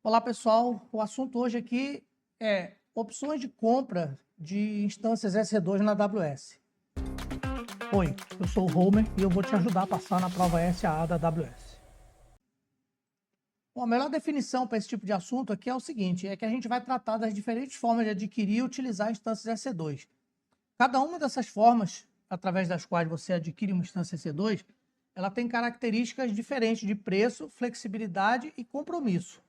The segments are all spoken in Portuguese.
Olá, pessoal. O assunto hoje aqui é opções de compra de instâncias EC2 na AWS. Oi, eu sou o Homer e eu vou te ajudar a passar na prova SAA da AWS. Bom, a melhor definição para esse tipo de assunto aqui é o seguinte, é que a gente vai tratar das diferentes formas de adquirir e utilizar instâncias EC2. Cada uma dessas formas, através das quais você adquire uma instância EC2, ela tem características diferentes de preço, flexibilidade e compromisso.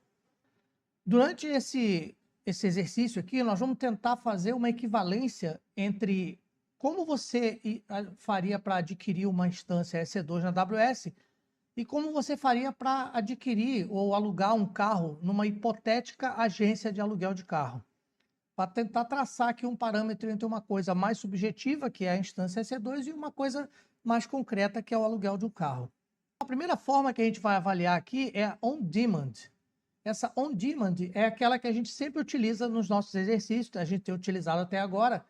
Durante esse exercício aqui, nós vamos tentar fazer uma equivalência entre como você faria para adquirir uma instância EC2 na AWS e como você faria para adquirir ou alugar um carro numa hipotética agência de aluguel de carro. Para tentar traçar aqui um parâmetro entre uma coisa mais subjetiva, que é a instância EC2, e uma coisa mais concreta, que é o aluguel de um carro. A primeira forma que a gente vai avaliar aqui é a on-demand. Essa on-demand é aquela que a gente sempre utiliza nos nossos exercícios, a gente tem utilizado até agora,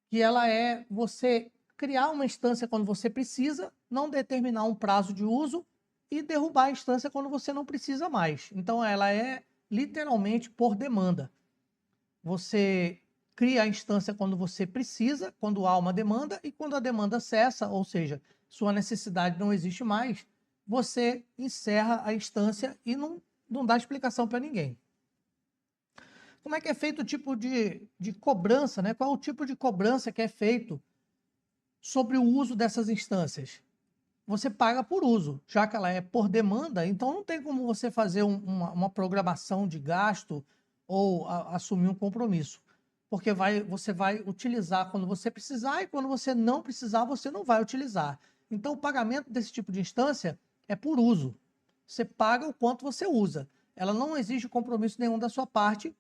que ela é você criar uma instância quando você precisa, não determinar um prazo de uso e derrubar a instância quando você não precisa mais. Então, ela é literalmente por demanda. Você cria a instância quando você precisa, quando há uma demanda, e quando a demanda cessa, ou seja, sua necessidade não existe mais, você encerra a instância e não dá explicação para ninguém. Como é que é feito o tipo de cobrança, né? Qual é o tipo de cobrança que é feito sobre o uso dessas instâncias? Você paga por uso, já que ela é por demanda, então não tem como você fazer uma programação de gasto ou assumir um compromisso, porque você vai utilizar quando você precisar e quando você não precisar, você não vai utilizar. Então, o pagamento desse tipo de instância é por uso. Você paga o quanto você usa. Ela não exige compromisso nenhum da sua parte.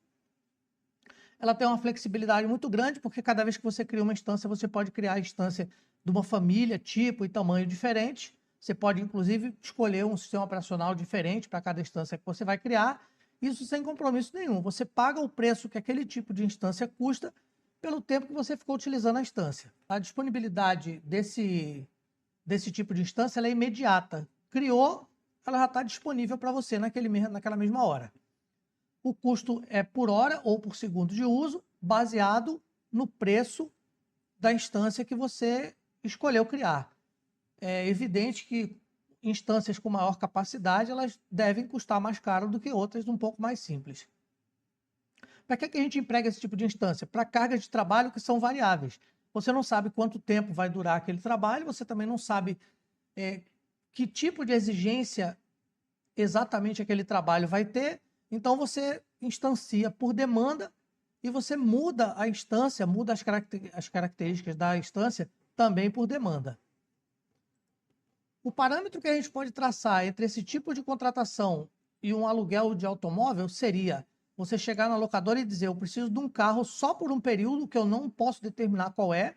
Ela tem uma flexibilidade muito grande, porque cada vez que você cria uma instância, você pode criar a instância de uma família, tipo e tamanho diferente. Você pode, inclusive, escolher um sistema operacional diferente para cada instância que você vai criar. Isso sem compromisso nenhum. Você paga o preço que aquele tipo de instância custa pelo tempo que você ficou utilizando a instância. A disponibilidade desse tipo de instância ela é imediata. Criou, ela já está disponível para você naquela mesma hora. O custo é por hora ou por segundo de uso, baseado no preço da instância que você escolheu criar. É evidente que instâncias com maior capacidade, elas devem custar mais caro do que outras um pouco mais simples. Para que a gente emprega esse tipo de instância? Para cargas de trabalho que são variáveis. Você não sabe quanto tempo vai durar aquele trabalho, você também não sabe que tipo de exigência exatamente aquele trabalho vai ter, então você instancia por demanda e você muda a instância, muda as características da instância também por demanda. O parâmetro que a gente pode traçar entre esse tipo de contratação e um aluguel de automóvel seria você chegar na locadora e dizer: eu preciso de um carro só por um período que eu não posso determinar qual é,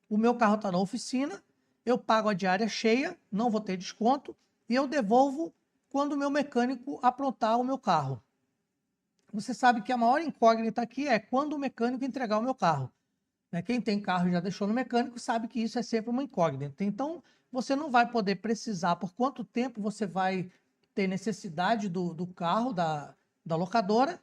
o meu carro está na oficina, eu pago a diária cheia, não vou ter desconto, e eu devolvo quando o meu mecânico aprontar o meu carro. Você sabe que a maior incógnita aqui é quando o mecânico entregar o meu carro. Quem tem carro e já deixou no mecânico sabe que isso é sempre uma incógnita. Então, você não vai poder precisar por quanto tempo você vai ter necessidade do carro, da locadora,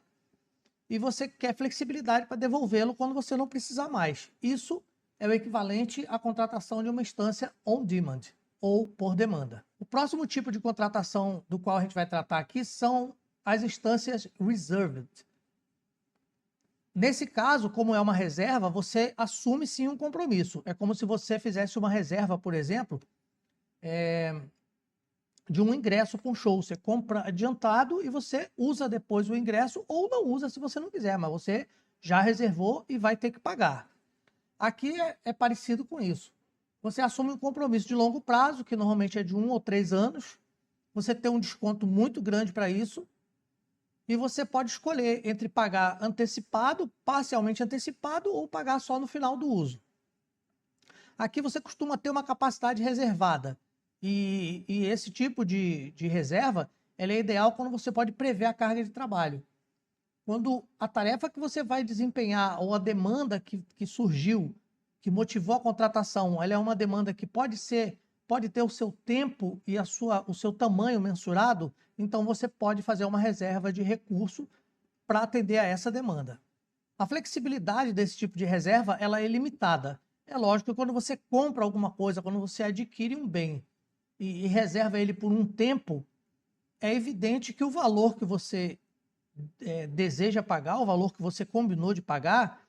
e você quer flexibilidade para devolvê-lo quando você não precisar mais. Isso é o equivalente à contratação de uma instância on-demand, ou por demanda. O próximo tipo de contratação do qual a gente vai tratar aqui são as instâncias reserved. Nesse caso, como é uma reserva, você assume sim um compromisso. É como se você fizesse uma reserva, por exemplo, de um ingresso para um show. Você compra adiantado e você usa depois o ingresso ou não usa se você não quiser, mas você já reservou e vai ter que pagar. Aqui é parecido com isso. Você assume um compromisso de longo prazo, que normalmente é de 1 ou 3 anos. Você tem um desconto muito grande para isso. E você pode escolher entre pagar antecipado, parcialmente antecipado, ou pagar só no final do uso. Aqui você costuma ter uma capacidade reservada. E esse tipo de reserva ela é ideal quando você pode prever a carga de trabalho. Quando a tarefa que você vai desempenhar ou a demanda que surgiu, que motivou a contratação, ela é uma demanda que pode ser pode ter o seu tempo e o seu tamanho mensurado, então você pode fazer uma reserva de recurso para atender a essa demanda. A flexibilidade desse tipo de reserva ela é limitada. É lógico que quando você compra alguma coisa, quando você adquire um bem e reserva ele por um tempo, é evidente que o valor que você deseja pagar, o valor que você combinou de pagar,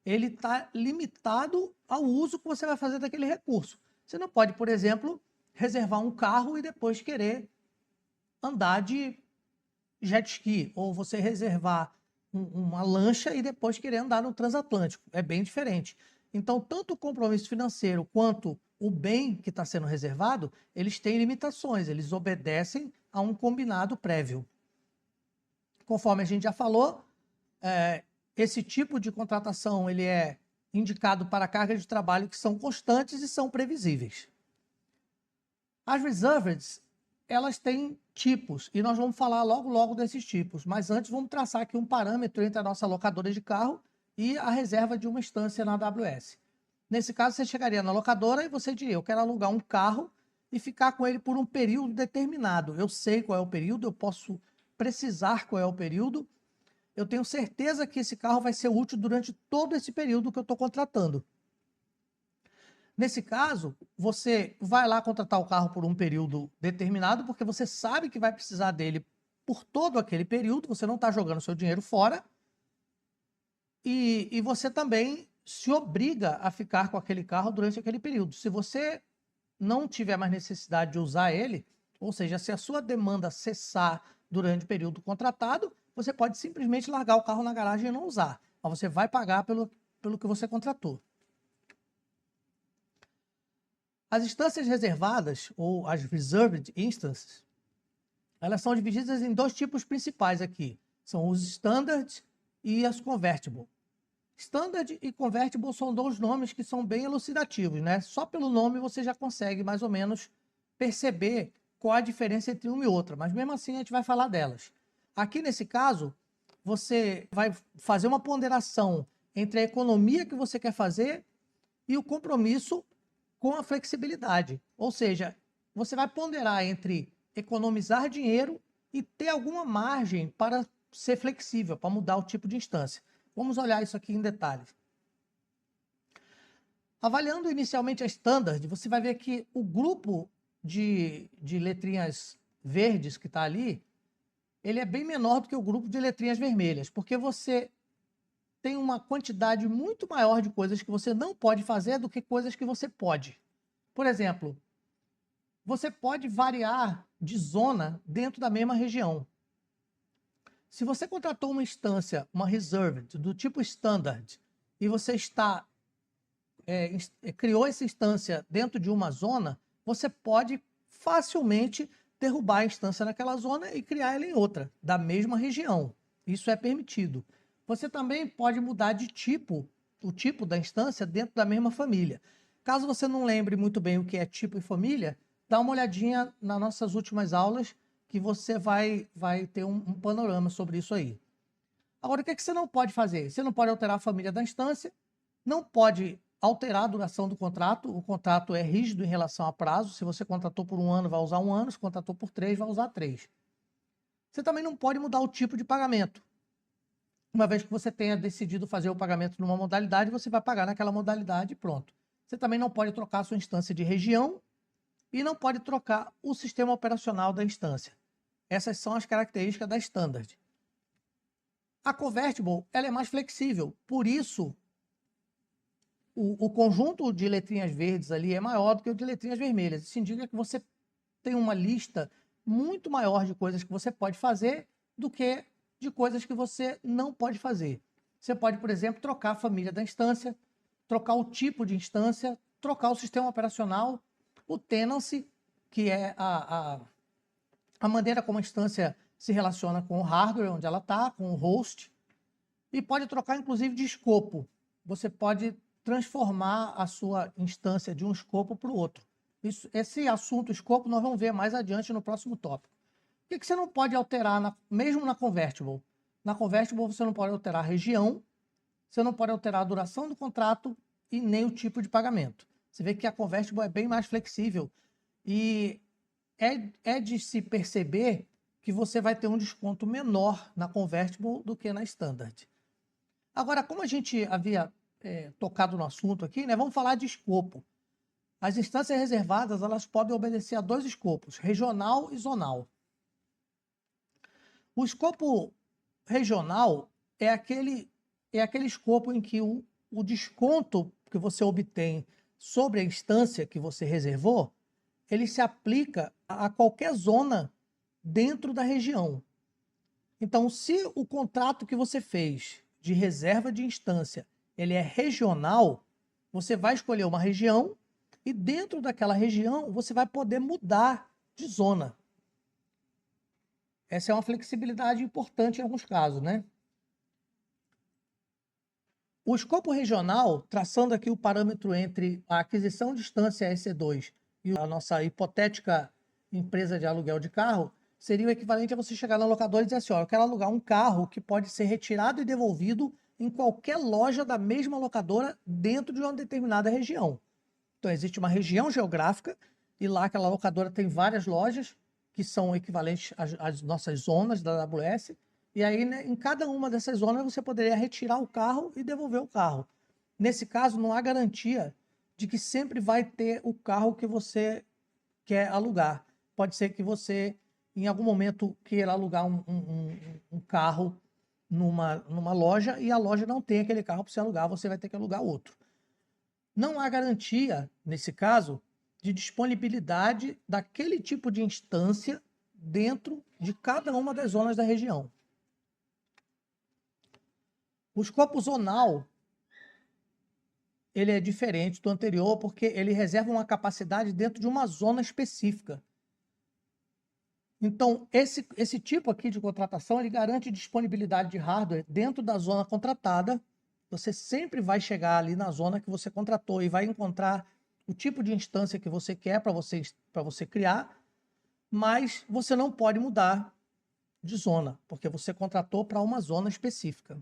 ele está limitado ao uso que você vai fazer daquele recurso. Você não pode, por exemplo, reservar um carro e depois querer andar de jet ski, ou você reservar uma lancha e depois querer andar no transatlântico. É bem diferente. Então, tanto o compromisso financeiro quanto o bem que está sendo reservado, eles têm limitações, eles obedecem a um combinado prévio. Conforme a gente já falou, esse tipo de contratação ele é indicado para cargas de trabalho que são constantes e são previsíveis. As reserved, elas têm tipos, e nós vamos falar logo desses tipos, mas antes vamos traçar aqui um parâmetro entre a nossa locadora de carro e a reserva de uma instância na AWS. Nesse caso, você chegaria na locadora e você diria, eu quero alugar um carro e ficar com ele por um período determinado. Eu sei qual é o período, eu posso precisar qual é o período, eu tenho certeza que esse carro vai ser útil durante todo esse período que eu estou contratando. Nesse caso, você vai lá contratar o carro por um período determinado, porque você sabe que vai precisar dele por todo aquele período, você não está jogando seu dinheiro fora, e você também se obriga a ficar com aquele carro durante aquele período. Se você não tiver mais necessidade de usar ele, ou seja, se a sua demanda cessar durante o período contratado, você pode simplesmente largar o carro na garagem e não usar, mas você vai pagar pelo que você contratou. As instâncias reservadas, ou as reserved instances, elas são divididas em dois tipos principais aqui. São os standard e as convertible. Standard e convertible são dois nomes que são bem elucidativos, né? Só pelo nome você já consegue mais ou menos perceber qual a diferença entre uma e outra, mas mesmo assim a gente vai falar delas. Aqui nesse caso, você vai fazer uma ponderação entre a economia que você quer fazer e o compromisso com a flexibilidade. Ou seja, você vai ponderar entre economizar dinheiro e ter alguma margem para ser flexível, para mudar o tipo de instância. Vamos olhar isso aqui em detalhes. Avaliando inicialmente a standard, você vai ver que o grupo de letrinhas verdes que está ali, ele é bem menor do que o grupo de letrinhas vermelhas, porque você tem uma quantidade muito maior de coisas que você não pode fazer do que coisas que você pode. Por exemplo, você pode variar de zona dentro da mesma região. Se você contratou uma instância, uma reserved, do tipo standard, e você criou essa instância dentro de uma zona, você pode facilmente derrubar a instância naquela zona e criar ela em outra, da mesma região. Isso é permitido. Você também pode mudar de tipo, o tipo da instância dentro da mesma família. Caso você não lembre muito bem o que é tipo e família, dá uma olhadinha nas nossas últimas aulas que você vai ter um panorama sobre isso aí. Agora, o que você não pode fazer? Você não pode alterar a família da instância, não pode alterar a duração do contrato, o contrato é rígido em relação a prazo, se você contratou por 1 ano, vai usar 1 ano, se contratou por 3, vai usar 3. Você também não pode mudar o tipo de pagamento. Uma vez que você tenha decidido fazer o pagamento numa modalidade, você vai pagar naquela modalidade e pronto. Você também não pode trocar a sua instância de região e não pode trocar o sistema operacional da instância. Essas são as características da standard. A convertible, ela é mais flexível, por isso o conjunto de letrinhas verdes ali é maior do que o de letrinhas vermelhas. Isso indica que você tem uma lista muito maior de coisas que você pode fazer do que de coisas que você não pode fazer. Você pode, por exemplo, trocar a família da instância, trocar o tipo de instância, trocar o sistema operacional, o tenancy, que é a maneira como a instância se relaciona com o hardware, onde ela está, com o host, e pode trocar, inclusive, de escopo. Você pode transformar a sua instância de um escopo para o outro. Esse assunto escopo nós vamos ver mais adiante no próximo tópico. O que você não pode alterar, mesmo na convertible? Na convertible você não pode alterar a região, você não pode alterar a duração do contrato e nem o tipo de pagamento. Você vê que a convertible é bem mais flexível. E é de se perceber que você vai ter um desconto menor na Convertible do que na Standard. Agora, como a gente havia tocado no assunto aqui, né, vamos falar de escopo. As instâncias reservadas, elas podem obedecer a dois escopos, regional e zonal. O escopo regional é aquele escopo em que o desconto que você obtém sobre a instância que você reservou, ele se aplica a qualquer zona dentro da região. Então, se o contrato que você fez de reserva de instância, ele é regional, você vai escolher uma região e dentro daquela região você vai poder mudar de zona. Essa é uma flexibilidade importante em alguns casos, né? O escopo regional, traçando aqui o parâmetro entre a aquisição de instância EC2 e a nossa hipotética empresa de aluguel de carro, seria o equivalente a você chegar na locadora e dizer assim, ó, eu quero alugar um carro que pode ser retirado e devolvido em qualquer loja da mesma locadora dentro de uma determinada região. Então, existe uma região geográfica e lá aquela locadora tem várias lojas que são equivalentes às nossas zonas da AWS. E aí, né, em cada uma dessas zonas, você poderia retirar o carro e devolver o carro. Nesse caso, não há garantia de que sempre vai ter o carro que você quer alugar. Pode ser que você, em algum momento, queira alugar um carro numa loja e a loja não tem aquele carro para você alugar, você vai ter que alugar outro. Não há garantia, nesse caso, de disponibilidade daquele tipo de instância dentro de cada uma das zonas da região. O escopo zonal, ele é diferente do anterior porque ele reserva uma capacidade dentro de uma zona específica. Então, esse tipo aqui de contratação, ele garante disponibilidade de hardware dentro da zona contratada. Você sempre vai chegar ali na zona que você contratou e vai encontrar o tipo de instância que você quer para você criar, mas você não pode mudar de zona, porque você contratou para uma zona específica.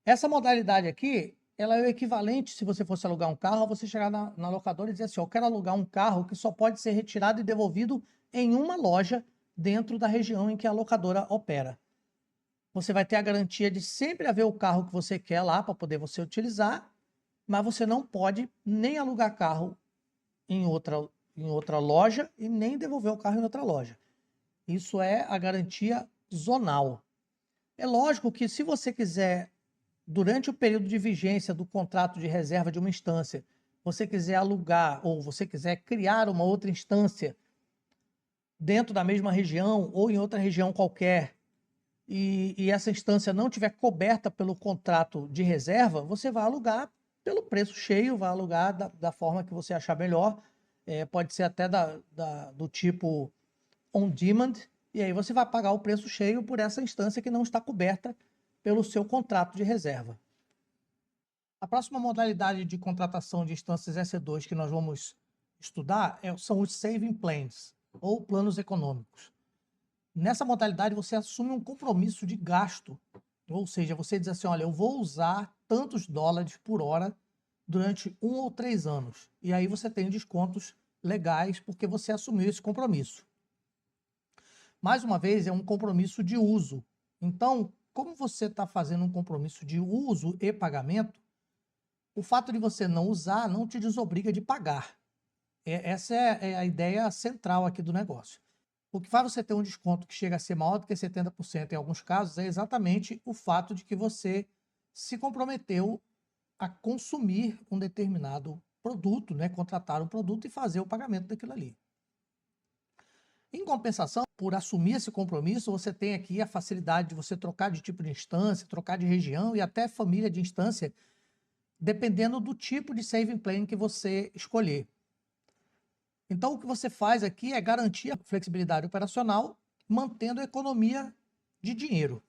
Essa modalidade aqui, ela é o equivalente, se você fosse alugar um carro, você chegar na locadora e dizer assim, eu quero alugar um carro que só pode ser retirado e devolvido em uma loja dentro da região em que a locadora opera. Você vai ter a garantia de sempre haver o carro que você quer lá para poder você utilizar, mas você não pode nem alugar carro em outra loja e nem devolver o carro em outra loja. Isso é a garantia zonal. É lógico que se você quiser, durante o período de vigência do contrato de reserva de uma instância, você quiser alugar ou você quiser criar uma outra instância dentro da mesma região ou em outra região qualquer, e essa instância não tiver coberta pelo contrato de reserva, você vai alugar pelo preço cheio, vai alugar da forma que você achar melhor, pode ser até do tipo on demand, e aí você vai pagar o preço cheio por essa instância que não está coberta pelo seu contrato de reserva. A próxima modalidade de contratação de instâncias EC2 que nós vamos estudar são os saving plans, ou planos econômicos. Nessa modalidade, você assume um compromisso de gasto, ou seja, você diz assim, olha, eu vou usar tantos dólares por hora durante 1 ou 3 anos. E aí você tem descontos legais porque você assumiu esse compromisso. Mais uma vez, é um compromisso de uso. Então, como você está fazendo um compromisso de uso e pagamento, o fato de você não usar não te desobriga de pagar. Essa é a ideia central aqui do negócio. O que faz você ter um desconto que chega a ser maior do que 70% em alguns casos é exatamente o fato de que você se comprometeu a consumir um determinado produto, né? Contratar um produto e fazer o pagamento daquilo ali. Em compensação, por assumir esse compromisso, você tem aqui a facilidade de você trocar de tipo de instância, trocar de região e até família de instância, dependendo do tipo de saving plan que você escolher. Então, o que você faz aqui é garantir a flexibilidade operacional, mantendo a economia de dinheiro.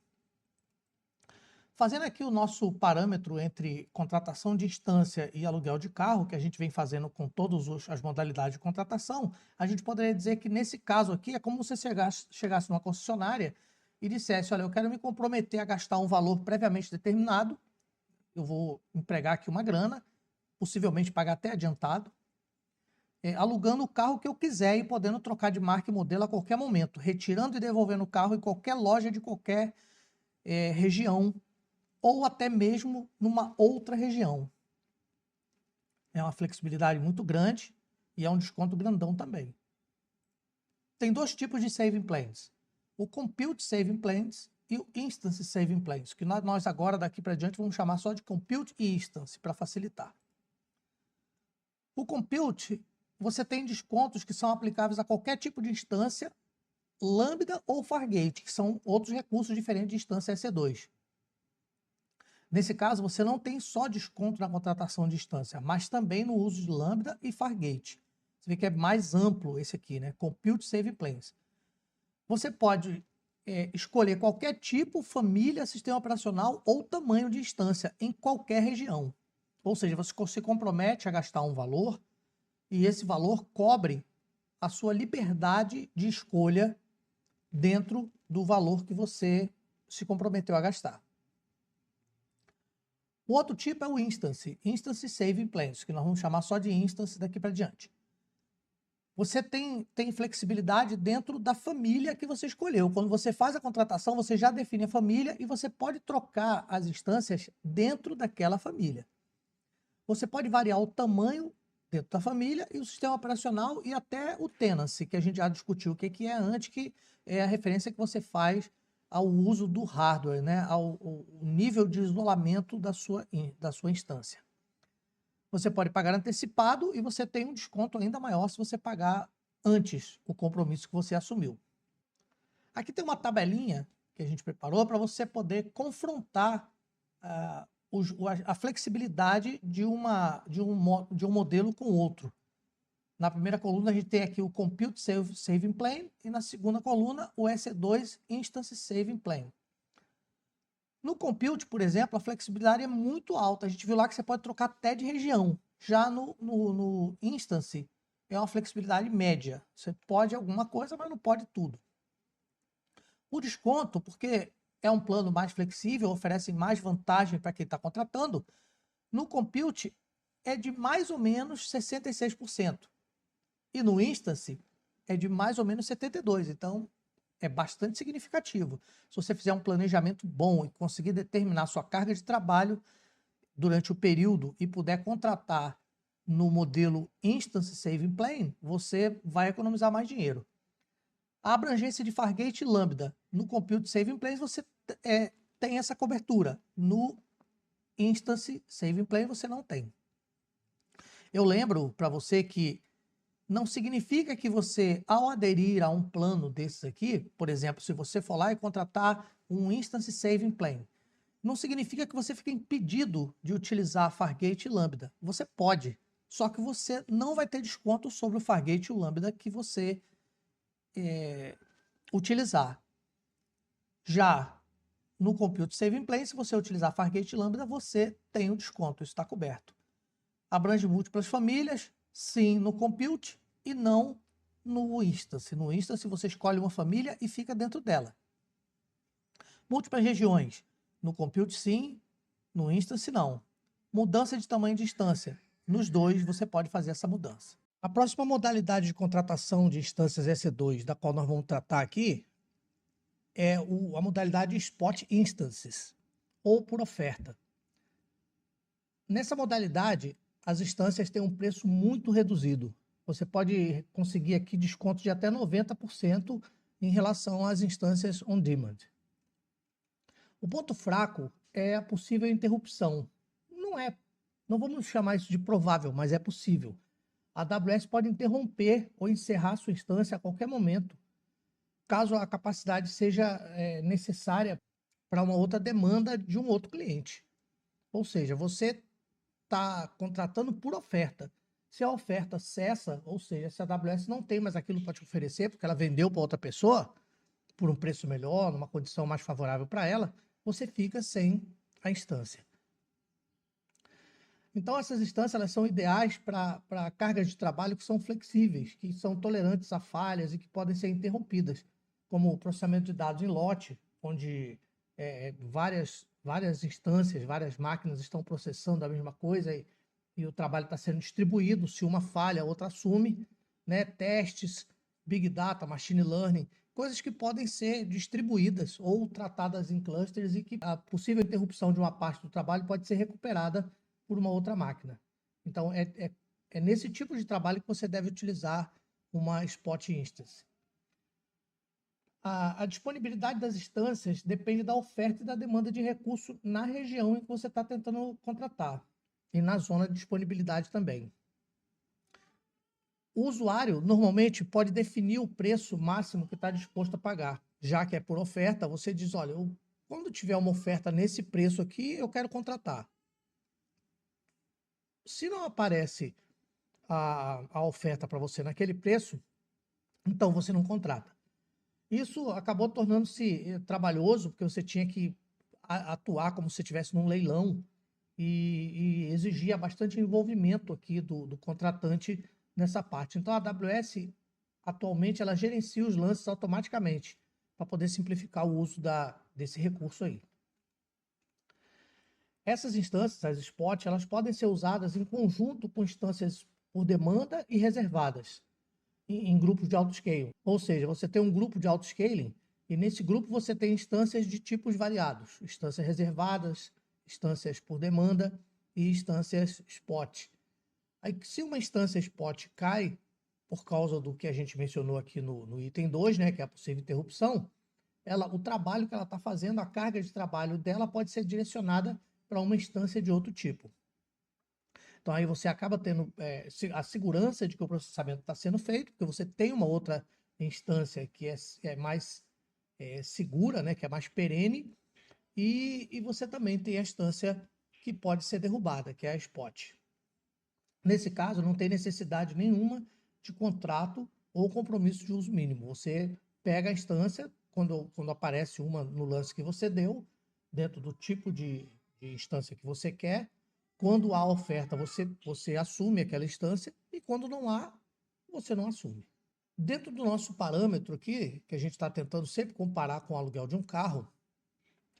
Fazendo aqui o nosso parâmetro entre contratação de instância e aluguel de carro, que a gente vem fazendo com todas as modalidades de contratação, a gente poderia dizer que nesse caso aqui é como se você chegasse numa concessionária e dissesse, olha, eu quero me comprometer a gastar um valor previamente determinado, eu vou empregar aqui uma grana, possivelmente pagar até adiantado, alugando o carro que eu quiser e podendo trocar de marca e modelo a qualquer momento, retirando e devolvendo o carro em qualquer loja de qualquer região, ou até mesmo numa outra região. É uma flexibilidade muito grande e é um desconto grandão também. Tem dois tipos de saving plans. O Compute Saving Plans e o Instance Saving Plans, que nós agora, daqui para diante, vamos chamar só de Compute e Instance, para facilitar. O Compute, você tem descontos que são aplicáveis a qualquer tipo de instância, Lambda ou Fargate, que são outros recursos diferentes de instância EC2. Nesse caso, você não tem só desconto na contratação de instância, mas também no uso de Lambda e Fargate. Você vê que é mais amplo esse aqui, né? Compute Saving Plans. Você pode escolher qualquer tipo, família, sistema operacional ou tamanho de instância em qualquer região. Ou seja, você se compromete a gastar um valor e esse valor cobre a sua liberdade de escolha dentro do valor que você se comprometeu a gastar. O outro tipo é o Instance Saving Plans, que nós vamos chamar só de Instance daqui para diante. Você tem flexibilidade dentro da família que você escolheu. Quando você faz a contratação, você já define a família e você pode trocar as instâncias dentro daquela família. Você pode variar o tamanho dentro da família e o sistema operacional e até o tenancy, que a gente já discutiu o que é antes, que é a referência que você faz ao uso do hardware, né? ao nível de isolamento da sua instância. Você pode pagar antecipado e você tem um desconto ainda maior se você pagar antes o compromisso que você assumiu. Aqui tem uma tabelinha que a gente preparou para você poder confrontar a flexibilidade de um modelo com o outro. Na primeira coluna a gente tem aqui o Compute Saving Plan e na segunda coluna o EC2 Instance Saving Plan. No Compute, por exemplo, a flexibilidade é muito alta. A gente viu lá que você pode trocar até de região. Já no Instance é uma flexibilidade média. Você pode alguma coisa, mas não pode tudo. O desconto, porque é um plano mais flexível, oferece mais vantagem para quem está contratando, no Compute é de mais ou menos 66%. E no Instance é de mais ou menos 72%. Então, é bastante significativo. Se você fizer um planejamento bom e conseguir determinar sua carga de trabalho durante o período e puder contratar no modelo Instance Saving Plan, você vai economizar mais dinheiro. A abrangência de Fargate e Lambda no Compute Saving Plan, você tem essa cobertura. No Instance Saving Plan, você não tem. Eu lembro para você que não significa que você, ao aderir a um plano desses aqui, por exemplo, se você for lá e contratar um Instance Saving Plan, não significa que você fique impedido de utilizar Fargate e Lambda. Você pode, só que você não vai ter desconto sobre o Fargate e o Lambda que você utilizar. Já no Compute Saving Plan, se você utilizar Fargate e Lambda, você tem o desconto, isso está coberto. Abrange múltiplas famílias, sim, no Compute e não no Instance. No Instance, você escolhe uma família e fica dentro dela. Múltiplas regiões, no Compute sim, no Instance não. Mudança de tamanho de instância, nos dois você pode fazer essa mudança. A próxima modalidade de contratação de instâncias EC2, da qual nós vamos tratar aqui, é a modalidade Spot Instances, ou por oferta. Nessa modalidade, as instâncias têm um preço muito reduzido. Você pode conseguir aqui desconto de até 90% em relação às instâncias on demand. O ponto fraco é a possível interrupção. Não vamos chamar isso de provável, mas é possível. A AWS pode interromper ou encerrar sua instância a qualquer momento, caso a capacidade seja necessária para uma outra demanda de um outro cliente. Ou seja, você está contratando por oferta. Se a oferta cessa, ou seja, se a AWS não tem mais aquilo para te oferecer, porque ela vendeu para outra pessoa, por um preço melhor, numa condição mais favorável para ela, você fica sem a instância. Então, essas instâncias elas são ideais para cargas de trabalho que são flexíveis, que são tolerantes a falhas e que podem ser interrompidas, como o processamento de dados em lote, onde várias instâncias, várias máquinas estão processando a mesma coisa e o trabalho está sendo distribuído, se uma falha, a outra assume, né? Testes, Big Data, Machine Learning, coisas que podem ser distribuídas ou tratadas em clusters e que a possível interrupção de uma parte do trabalho pode ser recuperada por uma outra máquina. Então, é nesse tipo de trabalho que você deve utilizar uma Spot Instance. A disponibilidade das instâncias depende da oferta e da demanda de recurso na região em que você está tentando contratar e na zona de disponibilidade também. O usuário normalmente pode definir o preço máximo que está disposto a pagar. Já que é por oferta, você diz, olha, quando tiver uma oferta nesse preço aqui, eu quero contratar. Se não aparece a oferta para você naquele preço, então você não contrata. Isso acabou tornando-se trabalhoso, porque você tinha que atuar como se estivesse num leilão e exigia bastante envolvimento aqui do contratante nessa parte. Então, a AWS, atualmente, ela gerencia os lances automaticamente para poder simplificar o uso desse recurso aí. Essas instâncias, as Spot, elas podem ser usadas em conjunto com instâncias por demanda e reservadas em grupos de autoscale. Ou seja, você tem um grupo de autoscaling e nesse grupo você tem instâncias de tipos variados, instâncias reservadas, instâncias por demanda e instâncias spot. Aí, se uma instância spot cai por causa do que a gente mencionou aqui no item 2, né, que é a possível interrupção, o trabalho que ela está fazendo, a carga de trabalho dela pode ser direcionada para uma instância de outro tipo. Então, aí você acaba tendo a segurança de que o processamento está sendo feito, porque você tem uma outra instância que é mais segura, né, que é mais perene, e você também tem a instância que pode ser derrubada, que é a Spot. Nesse caso, não tem necessidade nenhuma de contrato ou compromisso de uso mínimo. Você pega a instância, quando aparece uma no lance que você deu, dentro do tipo de instância que você quer. Quando há oferta, você assume aquela instância, e quando não há, você não assume. Dentro do nosso parâmetro aqui, que a gente está tentando sempre comparar com o aluguel de um carro,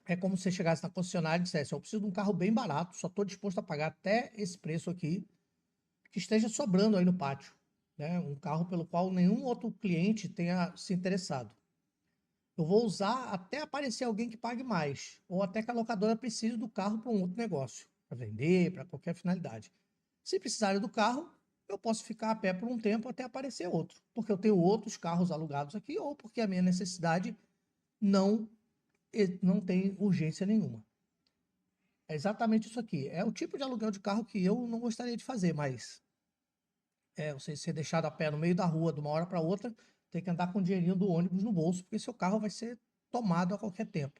é como se você chegasse na concessionária e dissesse, eu preciso de um carro bem barato, só estou disposto a pagar até esse preço aqui, que esteja sobrando aí no pátio, né? Um carro pelo qual nenhum outro cliente tenha se interessado. Eu vou usar até aparecer alguém que pague mais, ou até que a locadora precise do carro para um outro negócio, para vender, para qualquer finalidade. Se precisarem do carro, eu posso ficar a pé por um tempo até aparecer outro, porque eu tenho outros carros alugados aqui, ou porque a minha necessidade não tem urgência nenhuma. É exatamente isso aqui. É o tipo de aluguel de carro que eu não gostaria de fazer, mas você ser deixado a pé no meio da rua de uma hora para outra, tem que andar com o dinheirinho do ônibus no bolso, porque seu carro vai ser tomado a qualquer tempo.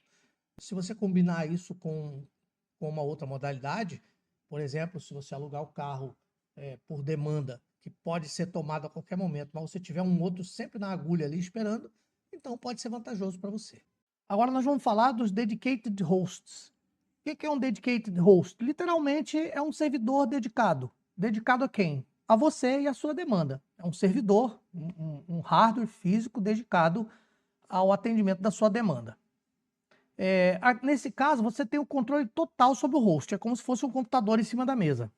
Se você combinar isso com uma outra modalidade, por exemplo, se você alugar o carro por demanda, que pode ser tomado a qualquer momento, mas você tiver um outro sempre na agulha ali esperando, então pode ser vantajoso para você. Agora nós vamos falar dos dedicated hosts. O que é um dedicated host? Literalmente é um servidor dedicado. Dedicado a quem? A você e a sua demanda. É um servidor, um hardware físico dedicado ao atendimento da sua demanda. Nesse caso, você tem o controle total sobre o host. É como se fosse um computador em cima da mesa.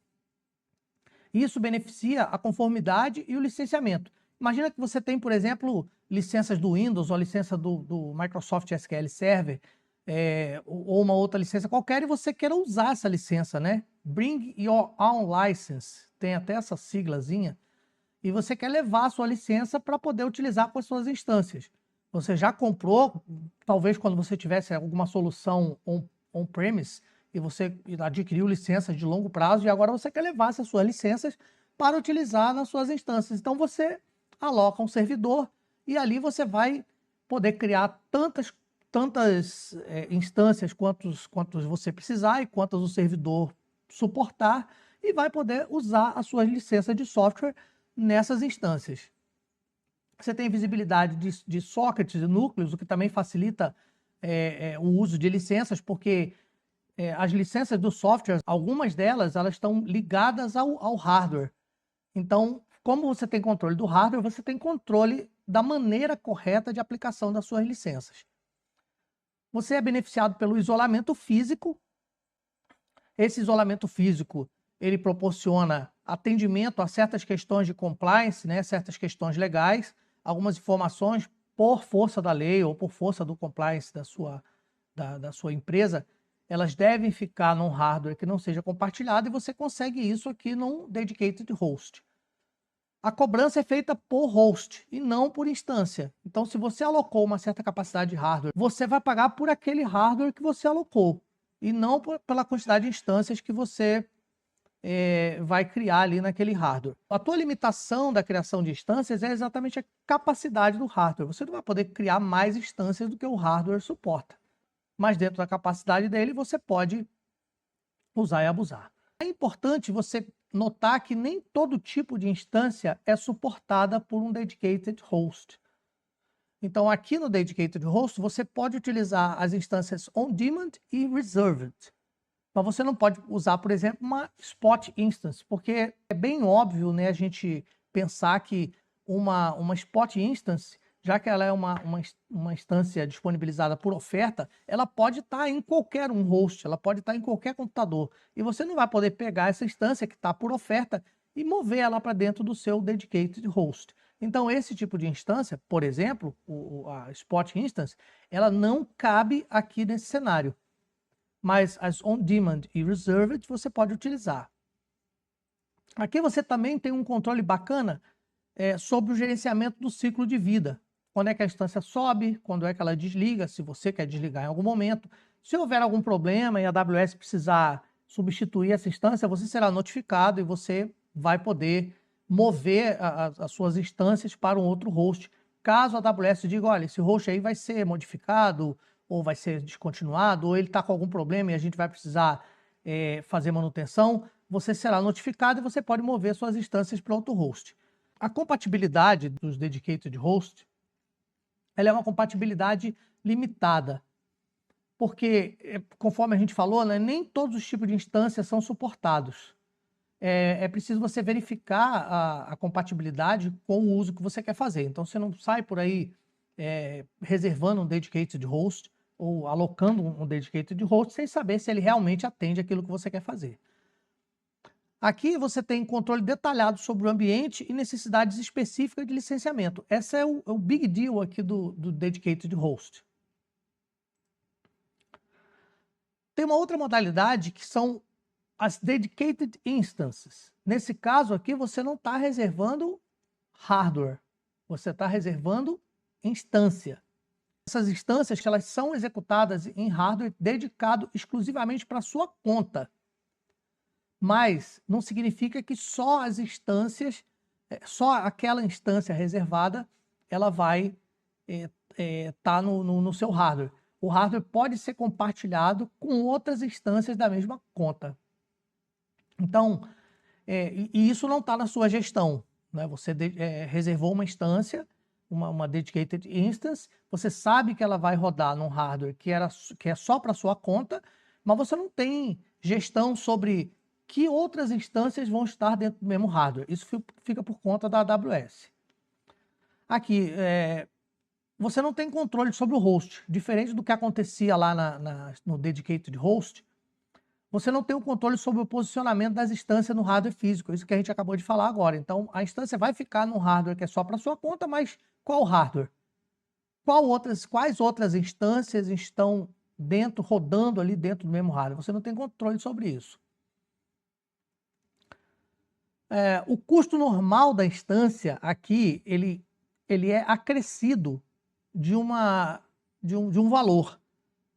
Isso beneficia a conformidade e o licenciamento. Imagina que você tem, por exemplo, licenças do Windows ou licença do Microsoft SQL Server, ou uma outra licença qualquer, e você queira usar essa licença, né? Bring Your Own License, tem até essa siglazinha, e você quer levar a sua licença para poder utilizar com as suas instâncias. Você já comprou, talvez quando você tivesse alguma solução on-premise, e você adquiriu licenças de longo prazo, e agora você quer levar essas suas licenças para utilizar nas suas instâncias. Então você aloca um servidor e ali você vai poder criar tantas instâncias quantos você precisar e quantas o servidor suportar, e vai poder usar as suas licenças de software nessas instâncias. Você tem visibilidade de sockets e núcleos, o que também facilita o uso de licenças, porque as licenças do software, algumas delas, elas estão ligadas ao hardware. Então, como você tem controle do hardware, você tem controle da maneira correta de aplicação das suas licenças. Você é beneficiado pelo isolamento físico. Esse isolamento físico, ele proporciona atendimento a certas questões de compliance, né, certas questões legais, algumas informações por força da lei ou por força do compliance da sua empresa, elas devem ficar num hardware que não seja compartilhado e você consegue isso aqui num dedicated host. A cobrança é feita por host e não por instância. Então, se você alocou uma certa capacidade de hardware, você vai pagar por aquele hardware que você alocou e não pela quantidade de instâncias que você vai criar ali naquele hardware. A tua limitação da criação de instâncias é exatamente a capacidade do hardware. Você não vai poder criar mais instâncias do que o hardware suporta. Mas dentro da capacidade dele, você pode usar e abusar. É importante você notar que nem todo tipo de instância é suportada por um dedicated host. Então, aqui no dedicated host, você pode utilizar as instâncias on demand e reserved. Mas você não pode usar, por exemplo, uma spot instance, porque é bem óbvio, né, a gente pensar que uma spot instance, já que ela é uma instância disponibilizada por oferta, ela pode estar em qualquer um host, ela pode estar em qualquer computador. E você não vai poder pegar essa instância que está por oferta e mover ela para dentro do seu dedicated host. Então, esse tipo de instância, por exemplo, a spot instance, ela não cabe aqui nesse cenário. Mas as on-demand e reserved você pode utilizar. Aqui você também tem um controle bacana sobre o gerenciamento do ciclo de vida. Quando é que a instância sobe, quando é que ela desliga, se você quer desligar em algum momento. Se houver algum problema e a AWS precisar substituir essa instância, você será notificado e você vai poder mover as suas instâncias para um outro host. Caso a AWS diga, olha, esse host aí vai ser modificado, ou vai ser descontinuado, ou ele está com algum problema e a gente vai precisar fazer manutenção, você será notificado e você pode mover suas instâncias para outro host. A compatibilidade dos dedicated hosts, ela é uma compatibilidade limitada, porque, conforme a gente falou, né, nem todos os tipos de instâncias são suportados. É preciso você verificar a compatibilidade com o uso que você quer fazer. Então, você não sai por aí reservando um dedicated host ou alocando um dedicated host sem saber se ele realmente atende aquilo que você quer fazer. Aqui você tem controle detalhado sobre o ambiente e necessidades específicas de licenciamento. Esse é o big deal aqui do dedicated host. Tem uma outra modalidade que são as dedicated instances. Nesse caso aqui, você não está reservando hardware, você está reservando instância. Essas instâncias, elas são executadas em hardware dedicado exclusivamente para a sua conta. Mas não significa que só as instâncias, só aquela instância reservada, ela vai estar no seu hardware. O hardware pode ser compartilhado com outras instâncias da mesma conta. Então, e isso não está na sua gestão, né? Você reservou uma instância, uma dedicated instance, você sabe que ela vai rodar num hardware que é só para sua conta, mas você não tem gestão sobre que outras instâncias vão estar dentro do mesmo hardware. Isso fica por conta da AWS. Aqui, você não tem controle sobre o host. Diferente do que acontecia lá no dedicated host, você não tem o controle sobre o posicionamento das instâncias no hardware físico. Isso que a gente acabou de falar agora. Então, a instância vai ficar no hardware que é só para sua conta, mas qual hardware? Quais outras instâncias estão rodando ali dentro do mesmo hardware? Você não tem controle sobre isso. O custo normal da instância aqui, ele é acrescido de um valor.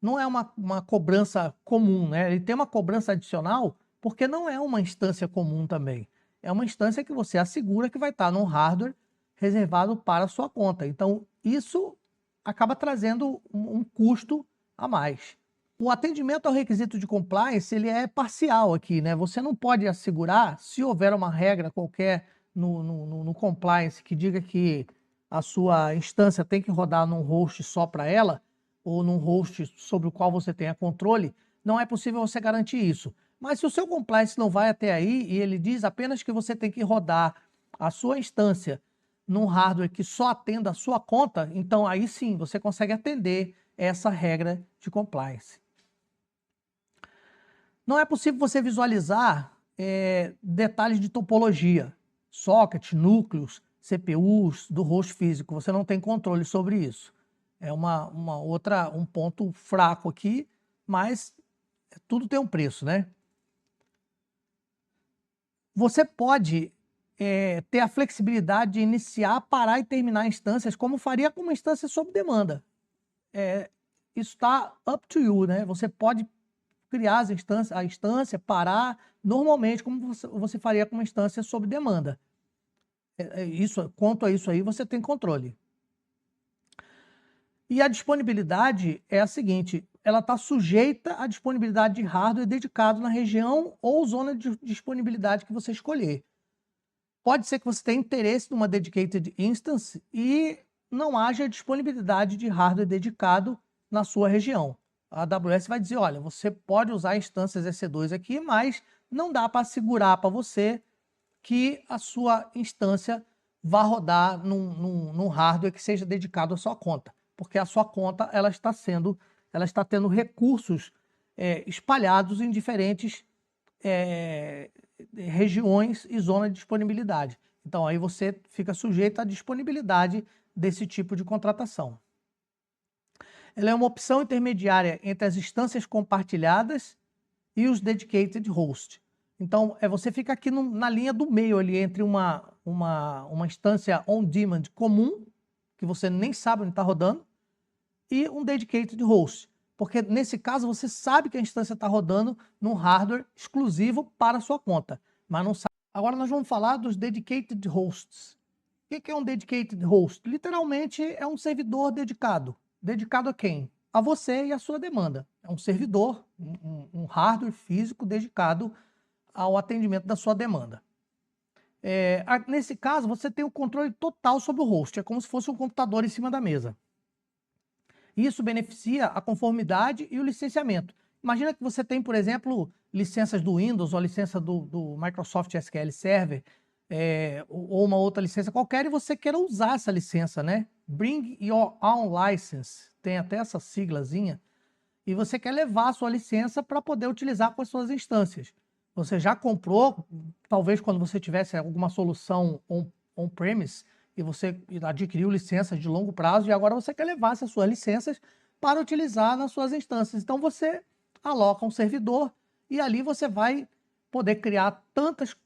Não é uma cobrança comum, né? Ele tem uma cobrança adicional porque não é uma instância comum também. É uma instância que você assegura que vai estar num hardware reservado para a sua conta. Então, isso acaba trazendo um custo a mais. O atendimento ao requisito de compliance, ele é parcial aqui, né? Você não pode assegurar, se houver uma regra qualquer no compliance que diga que a sua instância tem que rodar num host só para ela, ou num host sobre o qual você tenha controle, não é possível você garantir isso. Mas se o seu compliance não vai até aí e ele diz apenas que você tem que rodar a sua instância num hardware que só atenda a sua conta, então aí sim você consegue atender essa regra de compliance. Não é possível você visualizar detalhes de topologia, socket, núcleos, CPUs do host físico. Você não tem controle sobre isso. É um ponto fraco aqui, mas tudo tem um preço, né? Você pode ter a flexibilidade de iniciar, parar e terminar instâncias, como faria com uma instância sob demanda. Isso está up to you, né? Você pode criar a instância, parar, normalmente, como você faria com uma instância sob demanda. Quanto a isso aí, você tem controle. E a disponibilidade é a seguinte, ela está sujeita à disponibilidade de hardware dedicado na região ou zona de disponibilidade que você escolher. Pode ser que você tenha interesse numa dedicated instance e não haja disponibilidade de hardware dedicado na sua região. A AWS vai dizer, olha, você pode usar instâncias EC2 aqui, mas não dá para assegurar para você que a sua instância vá rodar num hardware que seja dedicado à sua conta, porque a sua conta ela está tendo recursos espalhados em diferentes regiões e zonas de disponibilidade. Então aí você fica sujeito à disponibilidade desse tipo de contratação. Ela é uma opção intermediária entre as instâncias compartilhadas e os dedicated host. Então, você fica aqui na linha do meio ali entre uma instância on-demand comum, que você nem sabe onde está rodando, e um dedicated host. Porque nesse caso você sabe que a instância está rodando num hardware exclusivo para a sua conta, mas não sabe. Agora nós vamos falar dos dedicated hosts. O que é um dedicated host? Literalmente é um servidor dedicado. Dedicado a quem? A você e a sua demanda. É um servidor, um hardware físico dedicado ao atendimento da sua demanda. Nesse caso, você tem o controle total sobre o host. É como se fosse um computador em cima da mesa. Isso beneficia a conformidade e o licenciamento. Imagina que você tem, por exemplo, licenças do Windows ou licença do Microsoft SQL Server, ou uma outra licença qualquer, e você queira usar essa licença, né? Bring your own license, tem até essa siglazinha, e você quer levar a sua licença para poder utilizar com as suas instâncias. Você já comprou, talvez quando você tivesse alguma solução on-premise, e você adquiriu licenças de longo prazo, e agora você quer levar essas suas licenças para utilizar nas suas instâncias. Então você aloca um servidor e ali você vai poder criar tantas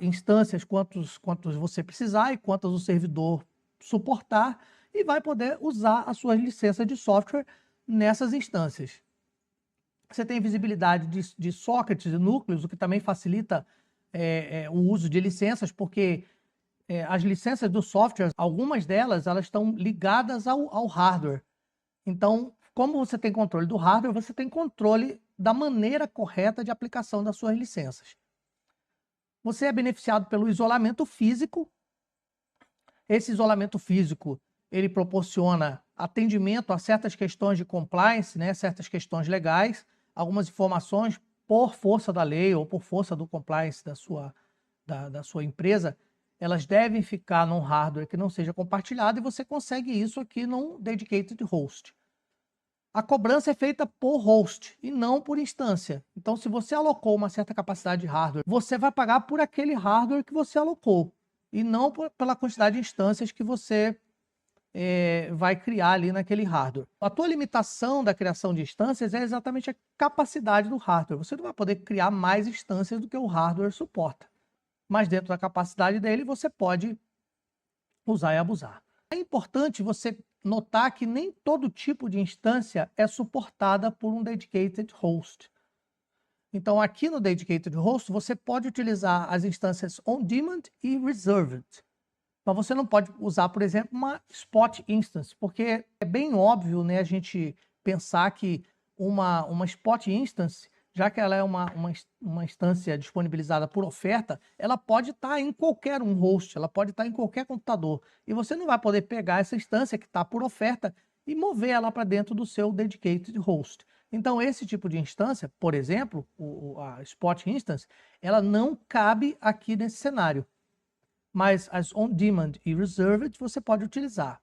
instâncias quantos você precisar e quantas o servidor suportar, e vai poder usar as suas licenças de software nessas instâncias. Você tem visibilidade de sockets e núcleos, o que também facilita o uso de licenças, porque as licenças do software, algumas delas, elas estão ligadas ao hardware. Então, como você tem controle do hardware, você tem controle da maneira correta de aplicação das suas licenças. Você é beneficiado pelo isolamento físico. Esse isolamento físico, ele proporciona atendimento a certas questões de compliance, né, certas questões legais, algumas informações por força da lei ou por força do compliance da sua empresa, elas devem ficar num hardware que não seja compartilhado, e você consegue isso aqui num dedicated host. A cobrança é feita por host e não por instância. Então, se você alocou uma certa capacidade de hardware, você vai pagar por aquele hardware que você alocou e não pela quantidade de instâncias que você vai criar ali naquele hardware. A tua limitação da criação de instâncias é exatamente a capacidade do hardware. Você não vai poder criar mais instâncias do que o hardware suporta. Mas dentro da capacidade dele, você pode usar e abusar. É importante você notar que nem todo tipo de instância é suportada por um dedicated host. Então, aqui no dedicated host, você pode utilizar as instâncias on-demand e reserved. Mas você não pode usar, por exemplo, uma spot instance, porque é bem óbvio, né, a gente pensar que uma spot instance, já que ela é uma instância disponibilizada por oferta, ela pode estar em qualquer um host, ela pode estar em qualquer computador. E você não vai poder pegar essa instância que está por oferta e mover ela para dentro do seu dedicated host. Então, esse tipo de instância, por exemplo, a spot instance, ela não cabe aqui nesse cenário. Mas as on-demand e reserved você pode utilizar.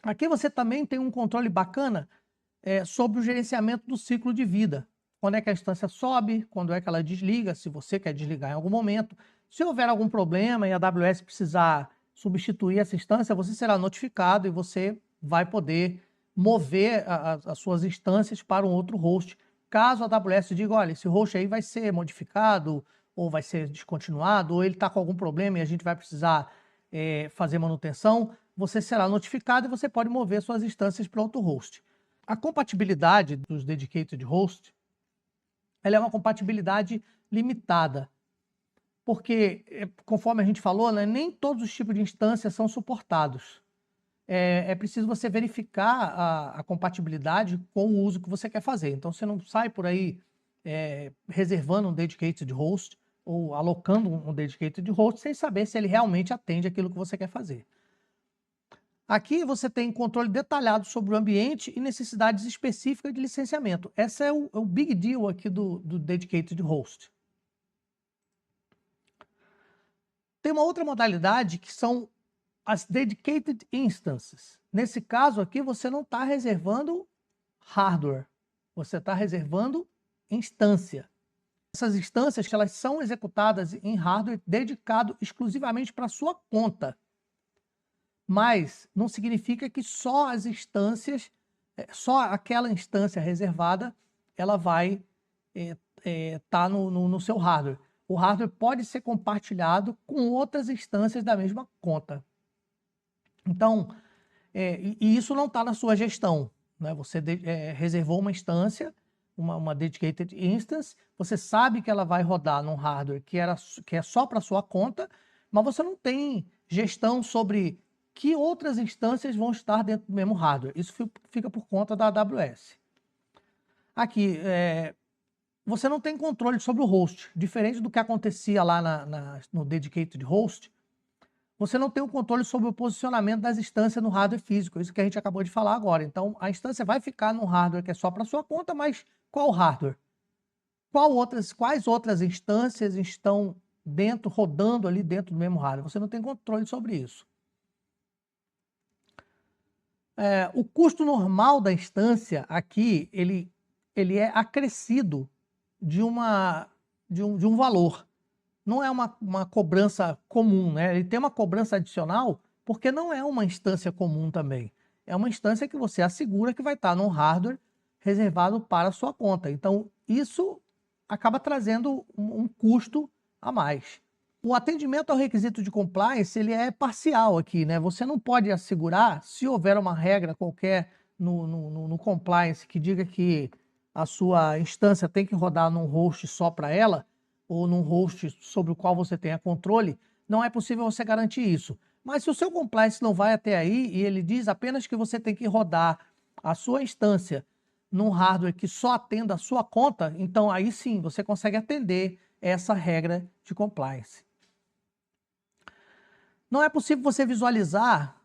Aqui você também tem um controle bacana sobre o gerenciamento do ciclo de vida. quando é que a instância sobe, quando é que ela desliga, se você quer desligar em algum momento. Se houver algum problema e a AWS precisar substituir essa instância, você será notificado e você vai poder mover as suas instâncias para um outro host. Caso a AWS diga, olha, esse host aí vai ser modificado, ou vai ser descontinuado, ou ele está com algum problema e a gente vai precisar fazer manutenção, você será notificado e você pode mover suas instâncias para outro host. A compatibilidade dos dedicated hosts, ela é uma compatibilidade limitada, porque, conforme a gente falou, né, nem todos os tipos de instâncias são suportados. É preciso você verificar a compatibilidade com o uso que você quer fazer. Então, você não sai por aí reservando um dedicated host ou alocando um dedicated host sem saber se ele realmente atende aquilo que você quer fazer. Aqui você tem controle detalhado sobre o ambiente e necessidades específicas de licenciamento. Esse é o big deal aqui do dedicated host. Tem uma outra modalidade que são as dedicated instances. Nesse caso aqui, você não está reservando hardware, você está reservando instância. Essas instâncias, elas são executadas em hardware dedicado exclusivamente para a sua conta. Mas não significa que só as instâncias, só aquela instância reservada, ela vai estar no seu hardware. O hardware pode ser compartilhado com outras instâncias da mesma conta. Então, e isso não está na sua gestão, né? Você reservou uma instância, uma dedicated instance, você sabe que ela vai rodar num hardware que é só para sua conta, mas você não tem gestão sobre que outras instâncias vão estar dentro do mesmo hardware. Isso fica por conta da AWS. Aqui, você não tem controle sobre o host. Diferente do que acontecia lá no dedicated host, você não tem o controle sobre o posicionamento das instâncias no hardware físico. Isso que a gente acabou de falar agora. Então, a instância vai ficar no hardware que é só para sua conta, mas qual hardware? Quais outras instâncias estão rodando ali dentro do mesmo hardware? Você não tem controle sobre isso. O custo normal da instância aqui, ele é acrescido de um valor. Não é uma cobrança comum, né? Ele tem uma cobrança adicional porque não é uma instância comum também. É uma instância que você assegura que vai estar num hardware reservado para a sua conta. Então, isso acaba trazendo um custo a mais. O atendimento ao requisito de compliance, ele é parcial aqui, né? Você não pode assegurar, se houver uma regra qualquer no compliance que diga que a sua instância tem que rodar num host só para ela, ou num host sobre o qual você tenha controle, não é possível você garantir isso. Mas se o seu compliance não vai até aí e ele diz apenas que você tem que rodar a sua instância num hardware que só atenda a sua conta, então aí sim você consegue atender essa regra de compliance. Não é possível você visualizar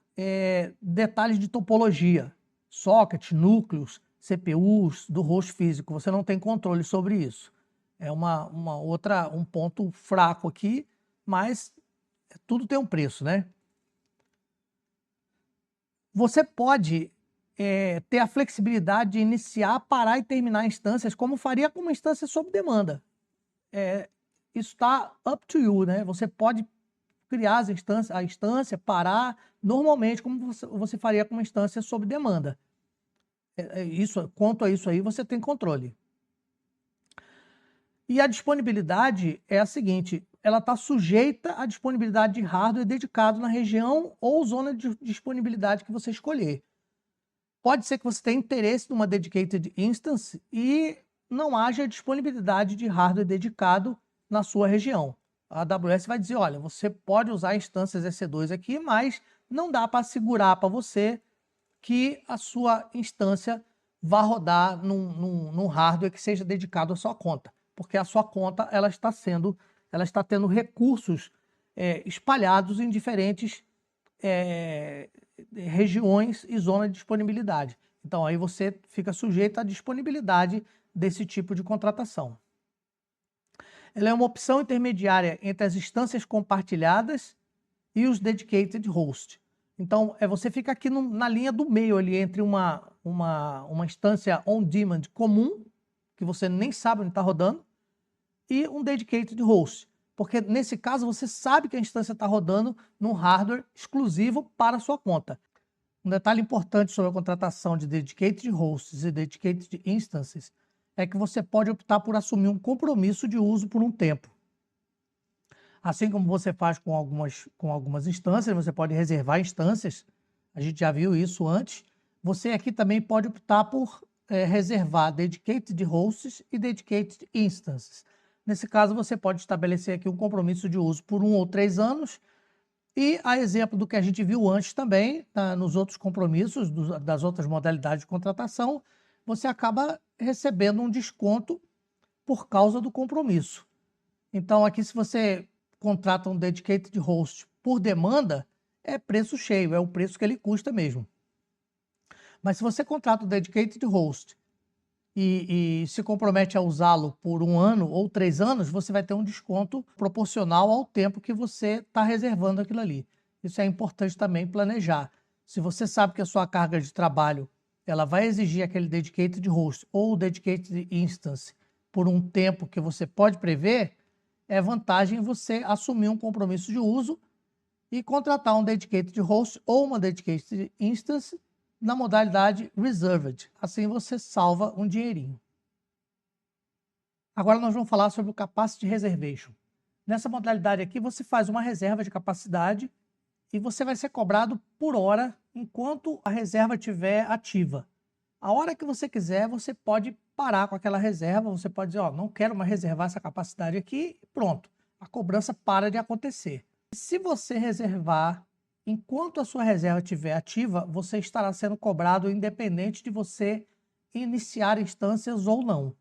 detalhes de topologia, socket, núcleos, CPUs do host físico. Você não tem controle sobre isso. É um ponto fraco aqui, mas tudo tem um preço, né? Você pode ter a flexibilidade de iniciar, parar e terminar instâncias, como faria com uma instância sob demanda. Isso está up to you, né? Você pode criar a instância, parar, normalmente, como você faria com uma instância sob demanda. Quanto a isso aí, você tem controle. E a disponibilidade é a seguinte, ela está sujeita à disponibilidade de hardware dedicado na região ou zona de disponibilidade que você escolher. Pode ser que você tenha interesse numa dedicated instance e não haja disponibilidade de hardware dedicado na sua região. A AWS vai dizer, olha, você pode usar instâncias EC2 aqui, mas não dá para assegurar para você que a sua instância vá rodar num hardware que seja dedicado à sua conta, porque a sua conta ela está tendo recursos espalhados em diferentes regiões e zonas de disponibilidade. Então aí você fica sujeito à disponibilidade desse tipo de contratação. Ela é uma opção intermediária entre as instâncias compartilhadas e os dedicated host. Então, você fica aqui na linha do meio ali entre uma instância on-demand comum que você nem sabe onde está rodando, e um dedicated host, porque nesse caso você sabe que a instância está rodando num hardware exclusivo para a sua conta. Um detalhe importante sobre a contratação de dedicated hosts e dedicated instances é que você pode optar por assumir um compromisso de uso por um tempo. Assim como você faz com algumas instâncias, você pode reservar instâncias, a gente já viu isso antes, você aqui também pode optar por reservar dedicated hosts e dedicated instances. Nesse caso, você pode estabelecer aqui um compromisso de uso por 1 ou 3 anos, e a exemplo do que a gente viu antes também, nos outros compromissos, das outras modalidades de contratação, você acaba recebendo um desconto por causa do compromisso. Então, aqui, se você contrata um dedicated host por demanda, é preço cheio, é o preço que ele custa mesmo. Mas se você contrata um dedicated host e se compromete a usá-lo por 1 ano ou 3 anos, você vai ter um desconto proporcional ao tempo que você está reservando aquilo ali. Isso é importante também planejar. Se você sabe que a sua carga de trabalho ela vai exigir aquele dedicated host ou dedicated instance por um tempo que você pode prever, é vantagem você assumir um compromisso de uso e contratar um dedicated host ou uma dedicated instance na modalidade reserved. Assim você salva um dinheirinho. Agora nós vamos falar sobre o capacity reservation. Nessa modalidade aqui você faz uma reserva de capacidade e você vai ser cobrado por hora enquanto a reserva estiver ativa. A hora que você quiser, você pode parar com aquela reserva, você pode dizer, ó, não quero mais reservar essa capacidade aqui, e pronto, a cobrança para de acontecer. Se você reservar enquanto a sua reserva estiver ativa, você estará sendo cobrado independente de você iniciar instâncias ou não.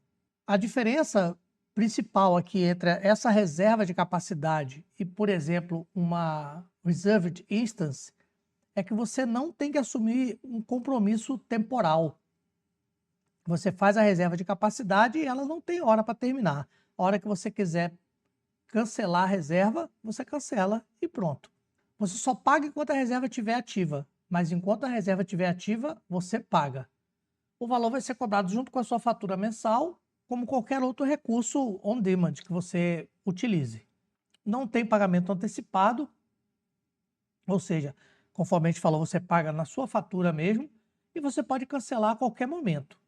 A diferença principal aqui entre essa reserva de capacidade e, por exemplo, uma reserved instance é que você não tem que assumir um compromisso temporal. Você faz a reserva de capacidade e ela não tem hora para terminar. A hora que você quiser cancelar a reserva, você cancela e pronto. Você só paga enquanto a reserva estiver ativa, mas enquanto a reserva estiver ativa, você paga. O valor vai ser cobrado junto com a sua fatura mensal, como qualquer outro recurso on demand que você utilize. Não tem pagamento antecipado, ou seja, conforme a gente falou, você paga na sua fatura mesmo e você pode cancelar a qualquer momento.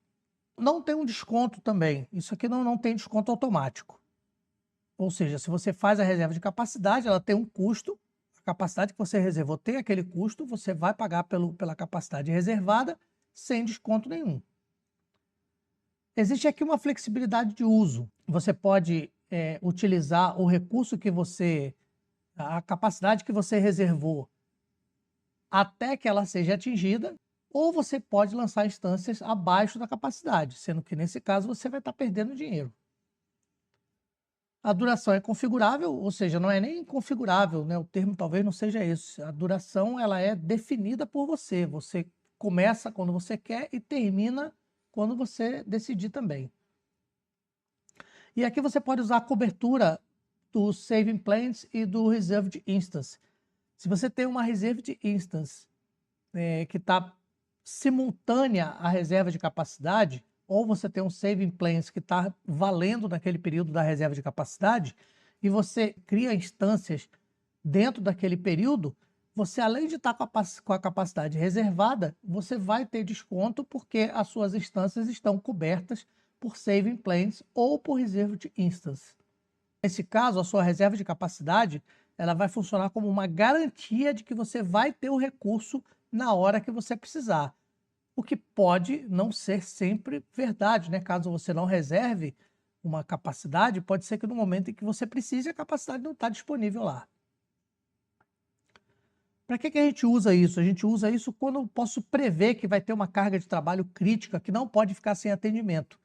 Não tem um desconto também, isso aqui não tem desconto automático. Ou seja, se você faz a reserva de capacidade, ela tem um custo, a capacidade que você reservou tem aquele custo, você vai pagar pela capacidade reservada sem desconto nenhum. Existe aqui uma flexibilidade de uso. Você pode utilizar o recurso a capacidade que você reservou até que ela seja atingida, ou você pode lançar instâncias abaixo da capacidade, sendo que nesse caso você vai estar perdendo dinheiro. A duração é configurável, ou seja, não é nem configurável, né? O termo talvez não seja esse. A duração ela é definida por você. Você começa quando você quer e termina quando você decidir também. E aqui você pode usar a cobertura do Saving Plans e do Reserved Instance. Se você tem uma Reserved Instance que está simultânea à reserva de capacidade, ou você tem um Saving Plans que está valendo naquele período da reserva de capacidade, e você cria instâncias dentro daquele período, você, além de estar com a capacidade reservada, você vai ter desconto porque as suas instâncias estão cobertas por Saving Plans ou por Reserved Instance. Nesse caso, a sua reserva de capacidade ela vai funcionar como uma garantia de que você vai ter o recurso na hora que você precisar. O que pode não ser sempre verdade, né? Caso você não reserve uma capacidade, pode ser que no momento em que você precise, a capacidade não está disponível lá. Para que a gente usa isso? A gente usa isso quando eu posso prever que vai ter uma carga de trabalho crítica que não pode ficar sem atendimento.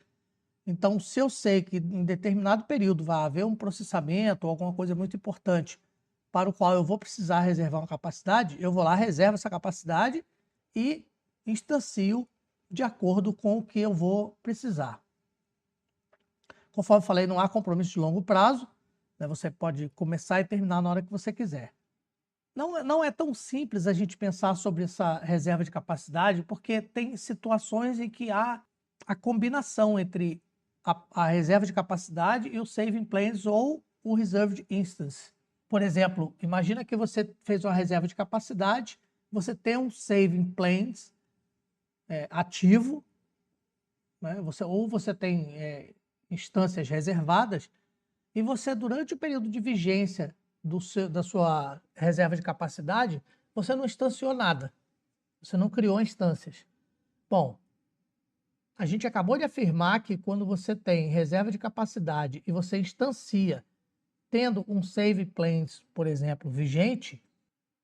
Então, se eu sei que em determinado período vai haver um processamento ou alguma coisa muito importante para o qual eu vou precisar reservar uma capacidade, eu vou lá, reservo essa capacidade e instancio de acordo com o que eu vou precisar. Conforme falei, não há compromisso de longo prazo, né? Você pode começar e terminar na hora que você quiser. Não é tão simples a gente pensar sobre essa reserva de capacidade, porque tem situações em que há a combinação entre a reserva de capacidade e o saving plans ou o reserved instance. Por exemplo, imagina que você fez uma reserva de capacidade, você tem um saving plans ativo, né? Ou você tem instâncias reservadas, e você, durante o período de vigência da sua reserva de capacidade, você não instanciou nada. Você não criou instâncias. Bom, a gente acabou de afirmar que quando você tem reserva de capacidade e você instancia, tendo um save plans, por exemplo, vigente,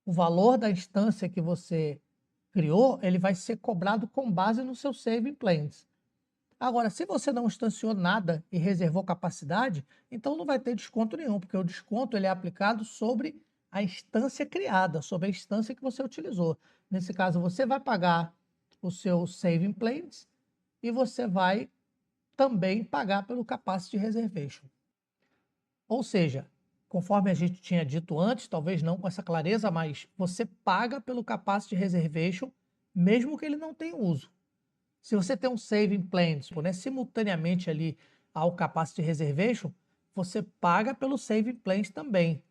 o valor da instância que você criou, ele vai ser cobrado com base no seu save plans. Agora, se você não instanciou nada e reservou capacidade, então não vai ter desconto nenhum, porque o desconto ele é aplicado sobre a instância criada, sobre a instância que você utilizou. Nesse caso, você vai pagar o seu saving plans e você vai também pagar pelo capacity reservation. Ou seja, conforme a gente tinha dito antes, talvez não com essa clareza, mas você paga pelo capacity reservation mesmo que ele não tenha uso. Se você tem um saving plans, né, simultaneamente ali ao capacity reservation, você paga pelo saving plans também.